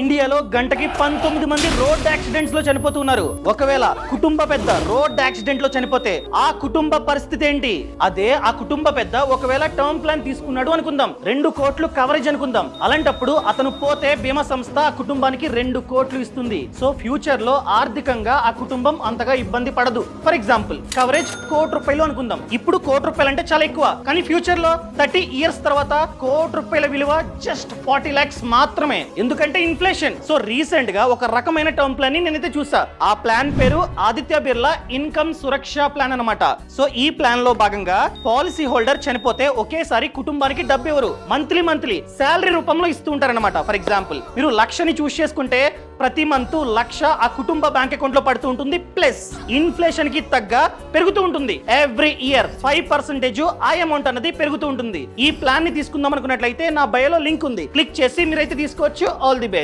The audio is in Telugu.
ఇండియాలో గంటకి 19 మంది రోడ్ యాక్సిడెంట్స్ లో చనిపోతున్నారు. ఒకవేళ కుటుంబ పెద్ద రోడ్ యాక్సిడెంట్ లో చనిపోతే ఆ కుటుంబ పరిస్థితి ఏంటి? అదే ఆ కుటుంబ పెద్ద ఒకవేళ టర్మ్ ప్లాన్ తీసుకున్నాడు అనుకుందాం, 2 కోట్లు కవరేజ్ అనుకుందాం. అలాంటప్పుడు అతను పోతే బీమా సంస్థ ఆ కుటుంబానికి 2 కోట్లు ఇస్తుంది. సో ఫ్యూచర్ లో ఆర్థికంగా ఆ కుటుంబం అంతగా ఇబ్బంది పడదు. ఫర్ ఎగ్జాంపుల్ కవరేజ్ ₹1,00,00,000 అనుకుందాం. ఇప్పుడు ₹1,00,00,000 అంటే చాలా ఎక్కువ, కానీ ఫ్యూచర్ లో 30 ఇయర్స్ తర్వాత ₹1,00,00,000 విలువ జస్ట్ 40 lakhs మాత్రమే. ఎందుకంటే ఇన్ఫ్లేషన్. సో రీసెంట్ గా ఒక రకమైన టర్మ్ ప్లాన్ ని నేనైతే చూసా. ఆ ప్లాన్ పేరు ఆదిత్య బిర్లా ఇన్కమ్ సురక్ష ప్లాన్ అన్నమాట. సో ఈ ప్లాన్ లో భాగంగా పాలసీ హోల్డర్ చనిపోతే ఒకేసారి కుటుంబానికి డబ్బు ఎవరు మంత్లీ శాలరీ రూపంలో ఇస్తూ ఉంటారన్నమాట. ఫర్ ఎగ్జాంపుల్ మీరు 1,00,000ని చూస్ చేసుకుంటే ప్రతి మంత్ 1,00,000 ఆ కుటుంబ బ్యాంక్ అకౌంట్ లో పడుతూ ఉంటుంది. ప్లస్ ఇన్ఫ్లేషన్ కి తగ్గ పెరుగుతూ ఉంటుంది. ఎవ్రీ ఇయర్ 5% ఆ అమౌంట్ అన్నది పెరుగుతూ ఉంటుంది. ఈ ప్లాన్ ని తీసుకుందాం అనుకున్నట్లయితే నా బయోలో లింక్ ఉంది, క్లిక్ చేసి మీరైతే తీసుకోవచ్చు. All the best.